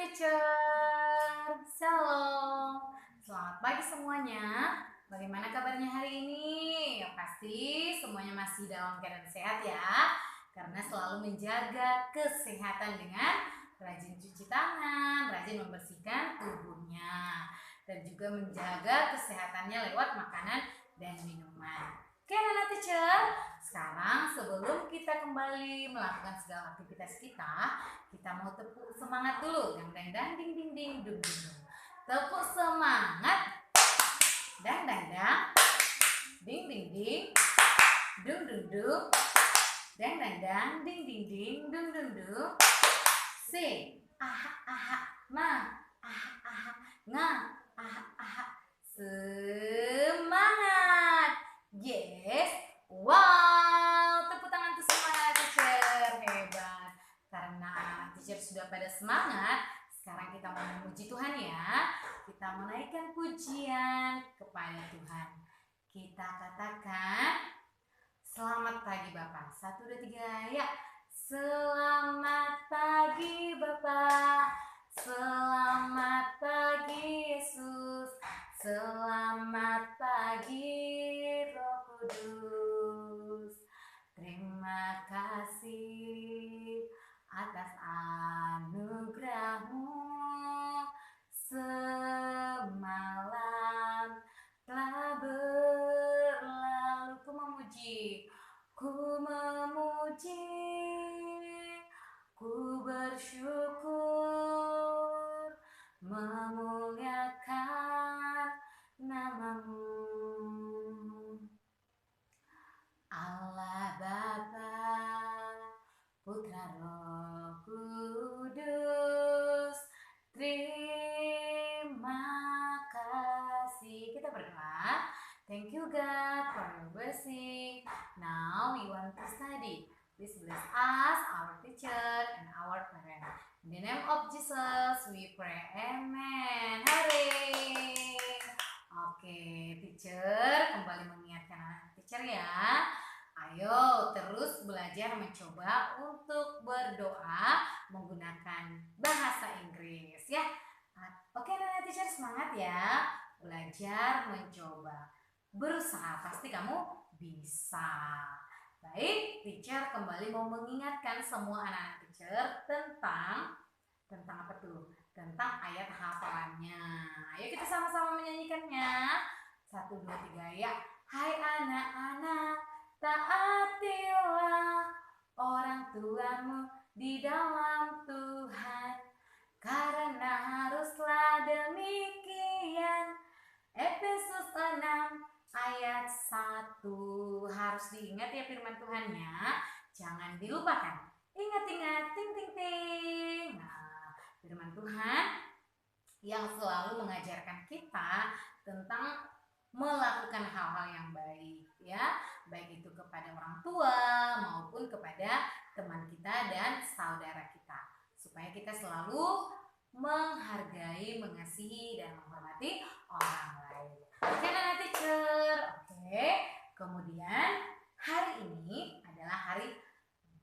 teacher, shalom. Selamat pagi semuanya. Bagaimana kabarnya hari ini? Pasti semuanya masih dalam keadaan sehat ya. Karena selalu menjaga kesehatan dengan rajin cuci tangan, rajin membersihkan tubuhnya, dan juga menjaga kesehatannya lewat makanan dan minuman. Oke, anak teacher. Sekarang sebelum kita kembali melakukan segala aktivitas kita mau tepuk semangat dulu. Dang dang dang ding ding ding dung dung dung. Tepuk semangat. Dang dang dang. Ding ding ding. Dung dung dung. Dang dang dang ding ding ding dung dung dung. Sing. Aha aha ma. Aha aha nga. Aha aha. Semangat. Yes. Wow, tepuk tangan untuk semangat teacher, hebat. Karena teacher sudah pada semangat, sekarang kita mau memuji Tuhan ya. Kita menaikkan pujian kepada Tuhan. Kita katakan, selamat pagi Bapak. 1, 2, 3, ya. Selamat pagi Bapak. Selamat pagi Yesus. Selamat pagi Roh Kudus. Terima kasih atas anugerah-Mu. Semalam telah berlalu. Ku memuji, ku bersyukur, memuliakan nama-Mu. Allah Bapa, Putra Roh Kudus, terima kasih. Kita berdoa. Thank you God for your blessing. Now we want to study. Please bless us, our teacher, and our parents. In the name of Jesus, we pray. Amen. Hooray. Oke, teacher kembali mengingatkan anak teacher ya. Ayo terus belajar mencoba untuk berdoa menggunakan bahasa Inggris ya. Oke, anak teacher semangat ya. Belajar mencoba. Berusaha, pasti kamu bisa. Baik, teacher kembali mau mengingatkan semua anak-anak teacher tentang apa tuh? Tentang ayat hafalannya. Ayo kita sama-sama menyanyikannya. 1, 2, 3, ya. Hai anak-anak, taatilah orang tuamu di dalam Tuhan, karena haruslah demikian. Efesus 6 ayat 1. Harus diingat ya firman Tuhannya, jangan dilupakan. Ingat-ingat, ting ting ting. Nah, firman Tuhan yang selalu mengajarkan kita tentang melakukan hal-hal yang baik ya, baik itu kepada orang tua maupun kepada teman kita dan saudara kita, supaya kita selalu menghargai, mengasihi, dan menghormati orang lain. Oke, anak teacher. Oke, kemudian hari ini adalah hari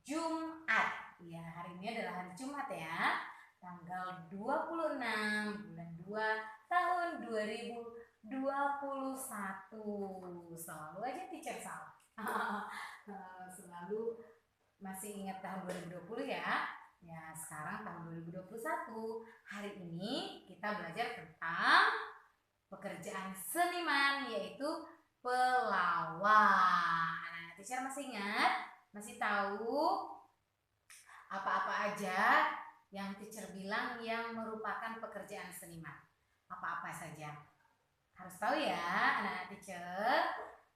Jumat. Ya, hari ini adalah hari Jumat ya. Tanggal 26 bulan 2 tahun 2021. Selalu aja teacher salah. Selalu masih ingat tahun 2020 ya. Ya, sekarang tahun 2021. Hari ini kita belajar tentang pekerjaan seniman, yaitu pelawak. Anak teacher masih ingat? Masih tahu apa-apa aja yang teacher bilang yang merupakan pekerjaan seniman? Apa-apa saja? Harus tahu ya, anak teacher.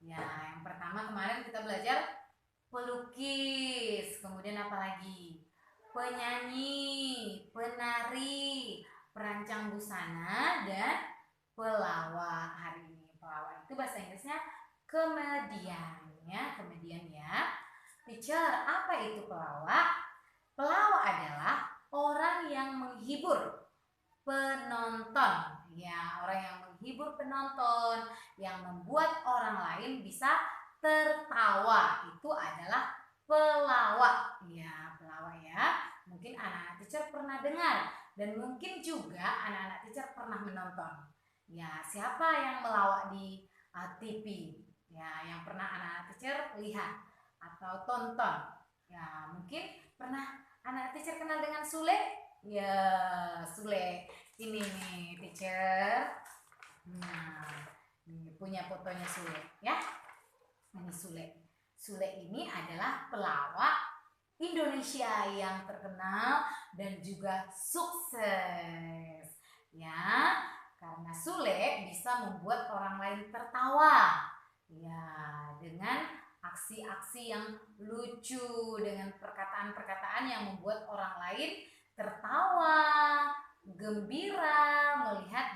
Ya, yang pertama kemarin kita belajar pelukis. Kemudian apa lagi? Penyanyi, penari, perancang busana, dan pelawak. Hari ini pelawak itu bahasa Inggrisnya comedian ya, comedian ya. Teacher, apa itu pelawak? Pelawak adalah orang yang menghibur penonton ya, orang yang menghibur penonton, yang membuat orang lain bisa tertawa. Itu adalah pelawak ya, pelawak ya. Mungkin anak teacher pernah dengar Dan mungkin juga anak-anak teacher pernah menonton. Ya, siapa yang melawak di TV? Ya, yang pernah anak-anak teacher lihat atau tonton. Ya, mungkin pernah anak teacher kenal dengan Sule? Ya, Sule. Ini nih, teacher. Nah, ini punya fotonya Sule, ya. Ini Sule. Sule ini adalah pelawak Indonesia yang terkenal dan juga sukses. Ya, karena Sule bisa membuat orang lain tertawa. Ya, dengan aksi-aksi yang lucu, dengan perkataan-perkataan yang membuat orang lain tertawa, gembira melihat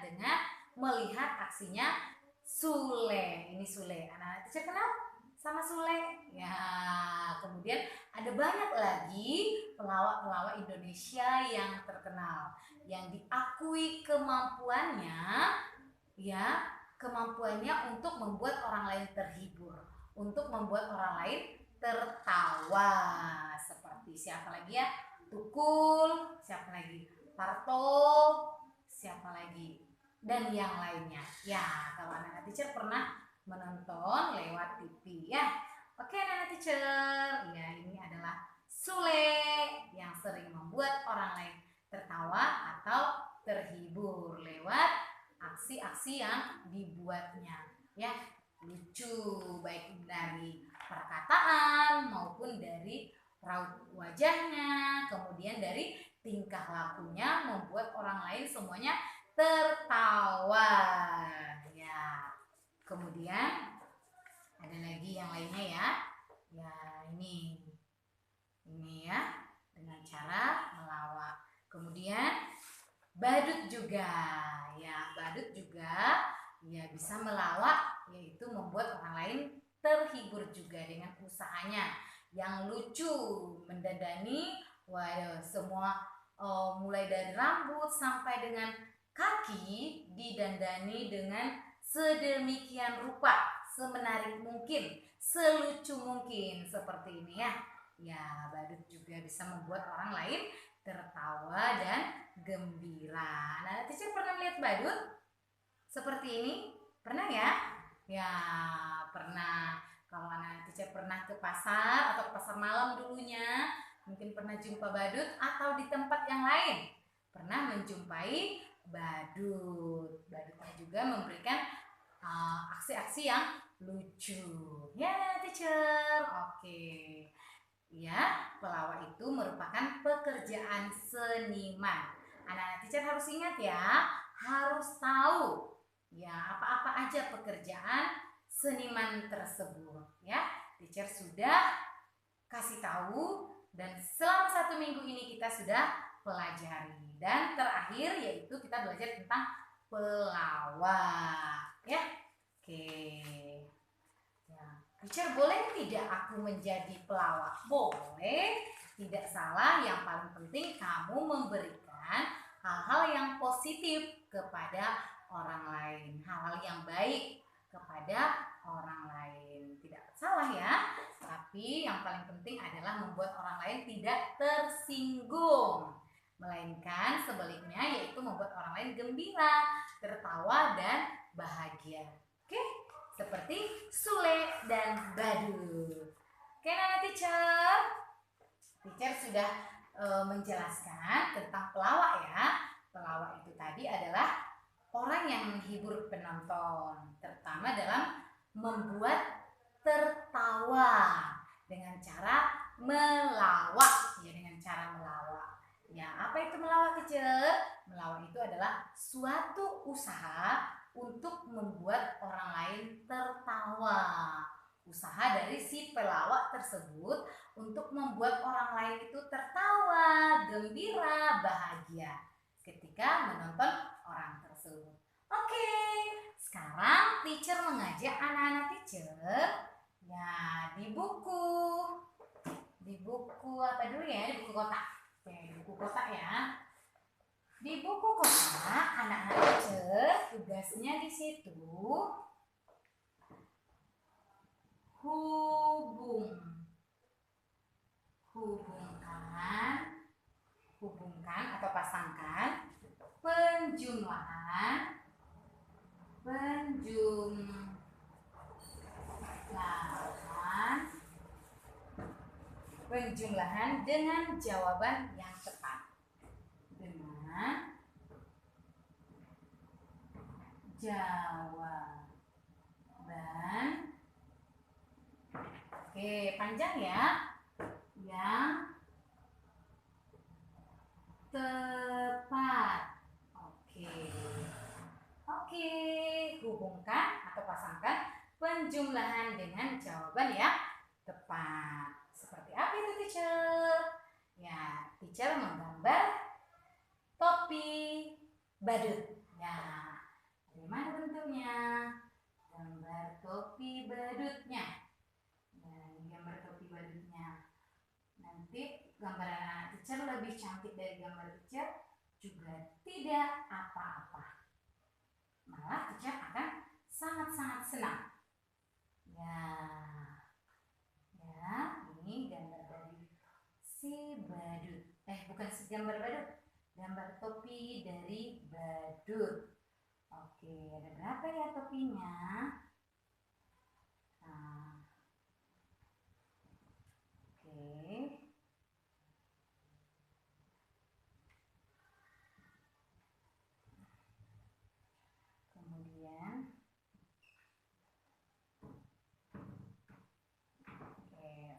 aksinya Sule. Ini Sule. Anak-anak teacher kenal sama Sule? Ya, kemudian ada banyak lagi pelawak-pelawak Indonesia yang terkenal, yang diakui kemampuannya untuk membuat orang lain terhibur, untuk membuat orang lain tertawa. Seperti siapa lagi ya? Tukul, siapa lagi? Parto, siapa lagi? Dan yang lainnya. Ya, kalau anak-anak teacher pernah menonton lewat TV ya. Oke anak-anak teacher, ya ini adalah Sule yang sering membuat orang lain tertawa atau terhibur lewat aksi-aksi yang dibuatnya. Ya, lucu baik dari perkataan maupun dari raut wajahnya, kemudian dari tingkah lakunya membuat orang lain semuanya tertawa. Ya, kemudian ada lagi yang lainnya ya. Ya, ini ya, dengan cara melawak. Kemudian badut juga. Ya, badut juga ya bisa melawak, yaitu membuat orang lain terhibur juga dengan usahanya yang lucu, mendandani semua mulai dari rambut sampai dengan kaki didandani dengan sedemikian rupa, semenarik mungkin, selucu mungkin, seperti ini ya. Ya, badut juga bisa membuat orang lain tertawa dan gembira. Nah, teacher pernah lihat badut seperti ini? Pernah ya? Ya, pernah. Kalau anak teacher pernah ke pasar atau ke pasar malam dulunya, mungkin pernah jumpa badut atau di tempat yang lain pernah menjumpai badut. Badutnya juga memberikan aksi-aksi yang lucu. Ya, teacher. Oke. Ya, pelawak itu merupakan pekerjaan seniman. Anak-anak teacher harus ingat ya, harus tahu ya apa-apa aja pekerjaan seniman tersebut. Ya, teacher sudah kasih tahu dan selama 1 minggu ini kita sudah pelajari. Dan terakhir yaitu kita belajar tentang pelawak. Ya, oke. Teacher, boleh tidak aku menjadi pelawak? Boleh, tidak salah. Yang paling penting kamu memberikan hal-hal yang positif kepada orang lain, hal-hal yang baik kepada orang lain. Tidak salah ya, tapi yang paling penting adalah membuat orang lain tidak tersinggung, melainkan sebaliknya, yaitu membuat orang lain gembira, tertawa, dan bahagia. Oke? Seperti Sule dan badut. Oke, Nana teacher. Teacher sudah menjelaskan tentang pelawak ya. Pelawak itu tadi adalah orang yang menghibur penonton, terutama dalam membuat tertawa dengan cara melawak. Ya, dengan cara melawak. Ya, apa itu melawak, teacher? Melawak itu adalah suatu usaha untuk membuat orang lain tertawa. Usaha dari si pelawak tersebut untuk membuat orang lain itu tertawa, gembira, bahagia ketika menonton orang tersebut. Oke, sekarang teacher mengajak anak-anak teacher ya di buku apa dulu ya? Di buku kotak. Oke, di buku kotak ya. Di buku kotak anak-anak teacher tugasnya di situ hubungkan atau pasangkan penjumlahan dengan jawaban yang tepat. Dengan jawaban, oke, panjang ya, yang tepat. Oke, hubungkan atau pasangkan penjumlahan dengan jawaban yang tepat. Seperti apa itu, teacher? Ya, teacher menggambar topi badut. Ya, bagaimana bentuknya? Gambar topi badutnya. Nah, ini gambar topi badutnya. Nanti gambar anak teacher lebih cantik dari gambar teacher juga tidak apa-apa. Malah teacher akan sangat-sangat senang. Ya, ini gambar dari si badut. Bukan si gambar badut, gambar topi dari badut. Oke, ada berapa ya topinya? Nah, oke. Kemudian,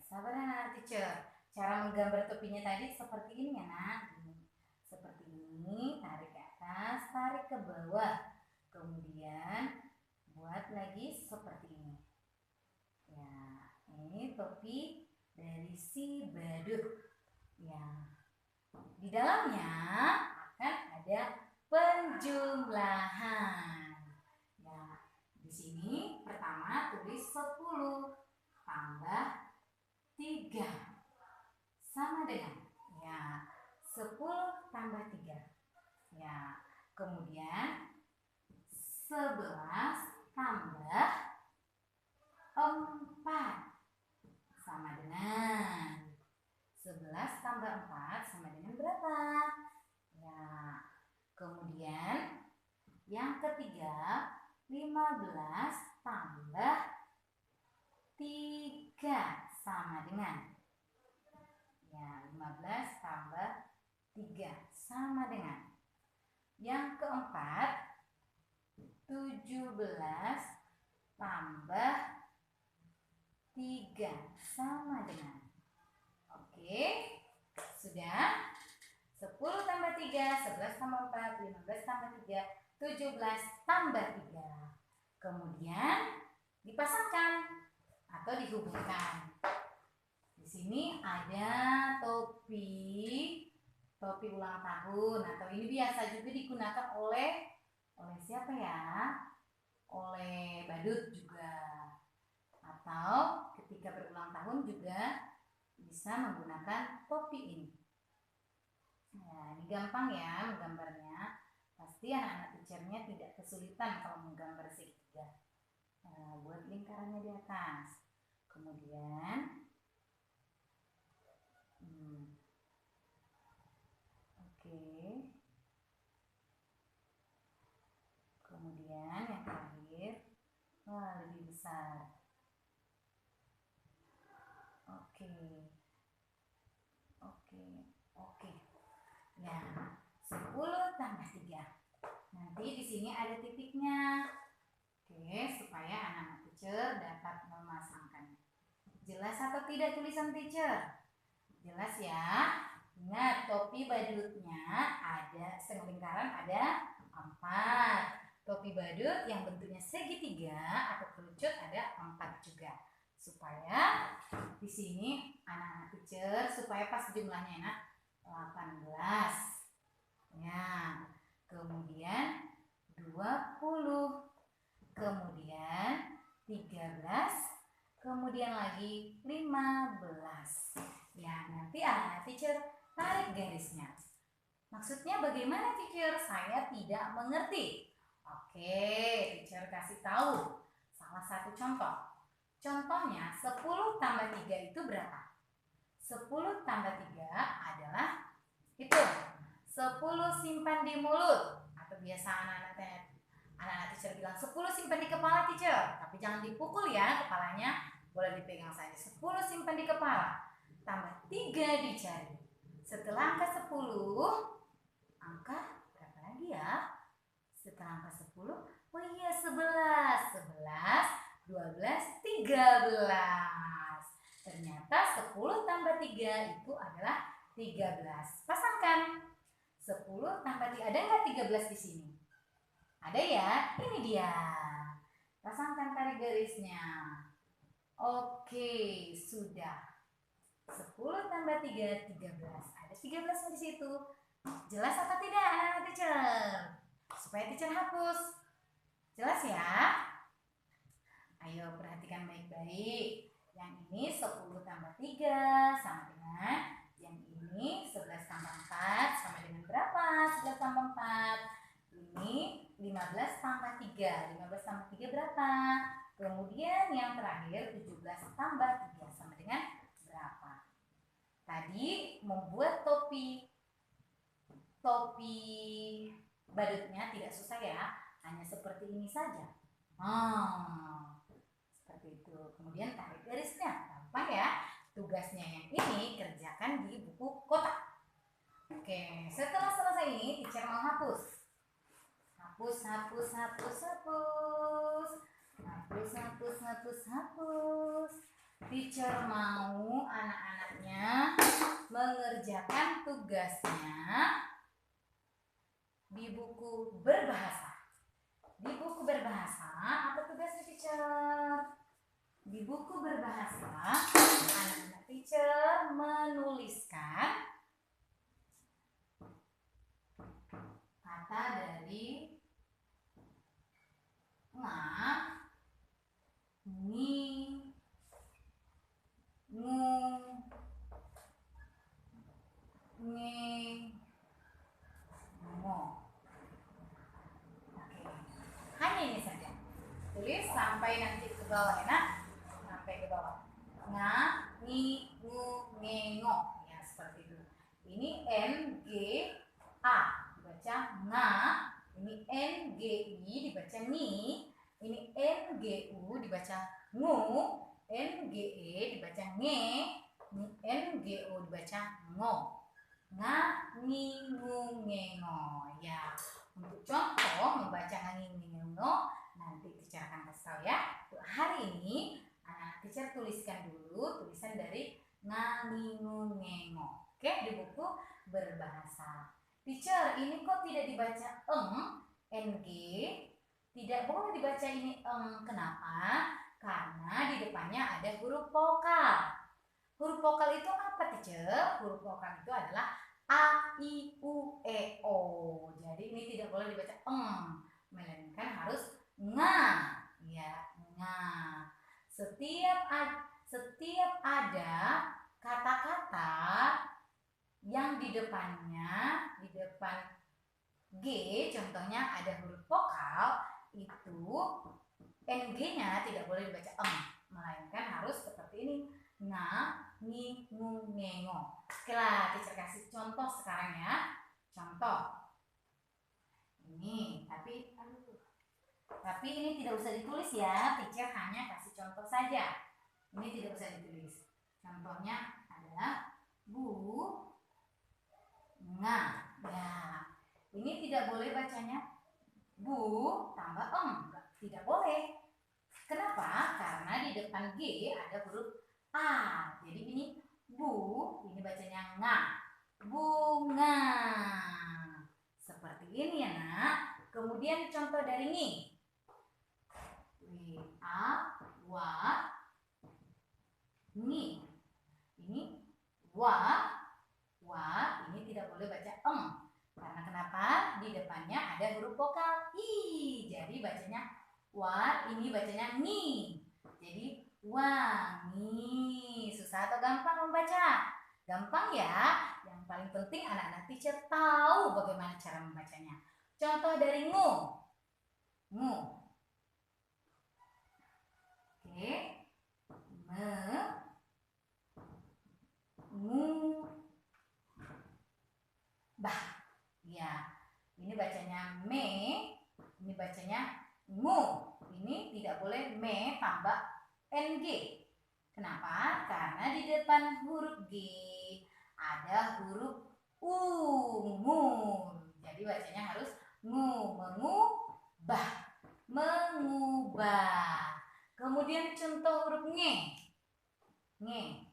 sabar anak teacher. Cara menggambar topinya tadi seperti ini ya nak. Seperti ini, tarik ke atas, tarik ke bawah. Kemudian buat lagi seperti ini. Ya, ini topi dari si badut. Ya, di dalamnya akan ada penjumlahan. Ya, di sini pertama tulis 10 tambah 3 sama dengan, ya, 10 tambah 3. Ya, kemudian 11 tambah 4 sama dengan 11 tambah 4 sama dengan berapa? Ya, kemudian yang ketiga 15 tambah 3 sama dengan, ya, 15 tambah 3 sama dengan. Yang keempat 17 tambah 3 sama dengan. Oke, sudah. 10 tambah 3, 11 tambah 4, 15 tambah 3, 17 tambah 3. Kemudian dipasangkan atau dihubungkan. Di sini ada topi ulang tahun, atau ini biasa juga digunakan oleh siapa ya? Oleh badut juga. Atau ketika berulang tahun juga bisa menggunakan topi ini. Nah, ini gampang ya menggambarnya. Pasti anak-anak teachernya tidak kesulitan kalau menggambar segitiga. Nah, buat lingkarannya di atas. Kemudian kemudian yang terakhir, lebih besar. Ya, 10 tambah 3. Nanti di sini ada titiknya. Supaya anak-anak teacher dapat memasangkannya. Jelas atau tidak tulisan teacher? Jelas ya. Ingat, topi badutnya ada setengah lingkaran, ada 4. Topi badut yang bentuknya segitiga atau kerucut ada 4 juga. Supaya di sini anak-anak teacher supaya pas jumlahnya enak 18. Ya, kemudian 20. Kemudian 13. Kemudian lagi 15. Ya, nanti anak teacher tarik garisnya. Maksudnya bagaimana teacher? Saya tidak mengerti. Oke, teacher kasih tahu salah satu contoh. Contohnya 10 tambah 3 itu berapa? 10 tambah 3 adalah, hitung, 10 di mulut, atau biasa anak-anak teacher bilang 10 simpan di kepala teacher, tapi jangan dipukul ya kepalanya, boleh dipegang saja. 10 simpan di kepala, tambah 3 dicari. Setelah angka 10, angka berapa lagi ya? Setelah angka 10, oh iya 11, 12, 13. Ternyata 10 tambah 3 itu adalah 13. Pasangkan. 10 tambah 3. Ada nggak 13 di sini? Ada ya? Ini dia. Pasangkan tarik garisnya. Oke, sudah. 10 tambah 3, 13. Ada 13 di situ. Jelas atau tidak anak-anak teacher? Supaya teacher hapus. Jelas ya? Ayo perhatikan baik-baik. Yang ini 10 tambah 3 sama dengan yang ini 11 tambah 4 sama dengan berapa? 11 tambah 4. Ini 15 tambah 3. 15 tambah 3 berapa? Kemudian yang terakhir 17 tambah 3 sama dengan berapa? Tadi membuat topi badutnya tidak susah ya. Hanya seperti ini saja. Seperti itu. Kemudian tarik garisnya. Gampang ya. Tugasnya yang ini kerjakan di buku kotak. Oke, setelah selesai ini teacher mau hapus. Hapus, hapus, hapus, hapus. Hapus, hapus, hapus, hapus. Teacher mau anak-anaknya mengerjakan tugasnya di buku berbahasa. Di buku berbahasa, apa tugasnya teacher? Di buku berbahasa, anak-anak teacher menuliskan kata dari nga, ni, ngu, nge, ngo. Oke, hanya ini saja. Tulis sampai nanti ke bawah ya nak. Sampai ke bawah. Nga, ni, ngu, nge, ngo. Ya seperti itu. Ini N, G, A dibaca nga. Ini N, G, I dibaca ni. Ini N, G, U dibaca ngu. N, G, E dibaca nge. Ini N, G, O dibaca ngo. Nga, ni, ngu, nge, ngo. Ya, untuk contoh membaca nga, ni, ngu, nge, ngo nanti teacher akan kasih tahu ya. Untuk hari ini anak teacher tuliskan dulu tulisan dari nga, ni, ngu, nge, ngo. Oke, di buku berbahasa. Teacher, ini kok tidak dibaca ng, tidak boleh dibaca ini kenapa? Karena di depannya ada huruf vokal. Huruf vokal itu apa teacher? Huruf vokal itu adalah a, i, u, e, o. Jadi ini tidak boleh dibaca melainkan harus nga. Ya, nga. Setiap ada kata-kata yang di depannya, di depan G, contohnya ada huruf vokal, itu ng-nya tidak boleh dibaca melainkan harus seperti ini. Nga, ni, ngu, nge, ngo. Oke lah, teacher kasih contoh sekarang ya. Contoh. Ini, tapi ini tidak usah ditulis ya. Teacher hanya kasih contoh saja. Ini tidak usah ditulis. Contohnya adalah bu, nga. Ya, ini tidak boleh bacanya bu tambah tidak boleh. Kenapa? Karena di depan G ada huruf A. Jadi ini bu, ini bacanya nga. Bunga. Seperti ini ya nak. Kemudian contoh dari ni. A, wa, ni. Ini wa, ini tidak boleh baca karena kenapa? Di depannya ada huruf vokal i. Jadi bacanya wa, ini bacanya ni. Jadi wangi. Susah atau gampang membaca? Gampang ya. Yang paling penting anak-anak teacher tahu bagaimana cara membacanya. Contoh dari ngu. Ngu. Oke. Ngu. Bah. Ya. Ini bacanya me, ini bacanya ngu. Ini tidak boleh me tambah ng. Kenapa? Karena di depan huruf G ada huruf U, ngu. Jadi bacanya harus ngu, mengubah, mengubah. Kemudian contoh huruf nge. Nge.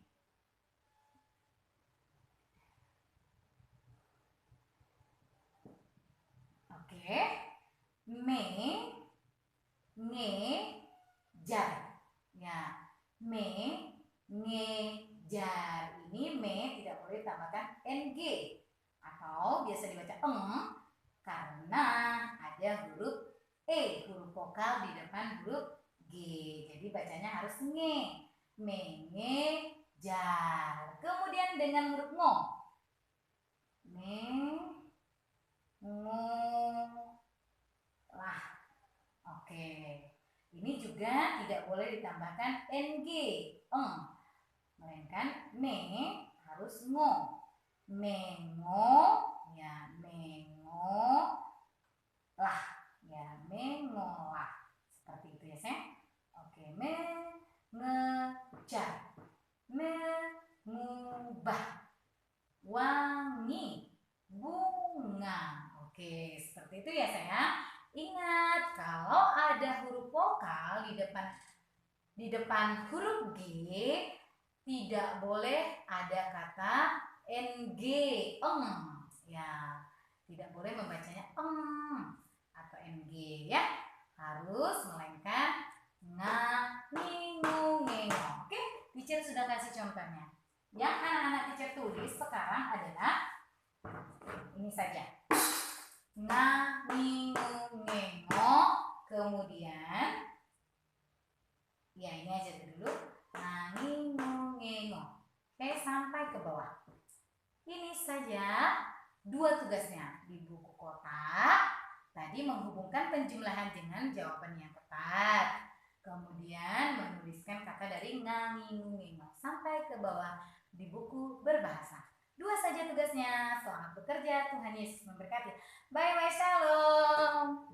Oke. Me, nge, jar. Ya, me, ngejar. Ini me tidak boleh tambahkan ng atau biasa dibaca karena ada huruf huruf vokal di depan huruf g. Jadi bacanya harus nge, mengejar. Kemudian dengan huruf ngo, ngolah. Oke. Ini juga tidak boleh ditambahkan ng, melainkan me harus ngo, mengo, ya mengolah, ya mengolah, seperti itu ya sayang. Oke, mengejar, mengubah, wangi, bunga. Oke, seperti itu ya sayang. Ingat, kalau ada huruf vokal di depan huruf G, tidak boleh ada kata ng, ya, tidak boleh membacanya atau ng ya, harus melainkan nga, ngu, ngengo. Oke, teacher sudah kasih contohnya. Yang anak-anak teacher tulis sekarang adalah ini saja. Nga, ngu, ngengo, kemudian ya ini aja dulu. Nga, ngu, ngengo. Oke, sampai ke bawah. Ini saja 2 tugasnya di buku kotak. Tadi menghubungkan penjumlahan dengan jawaban yang tepat. Kemudian menuliskan kata dari nga, ngu, ngengo sampai ke bawah di buku berbahasa. 2 saja tugasnya. Selamat bekerja. Tuhan Yesus memberkati. Bye bye, shalom.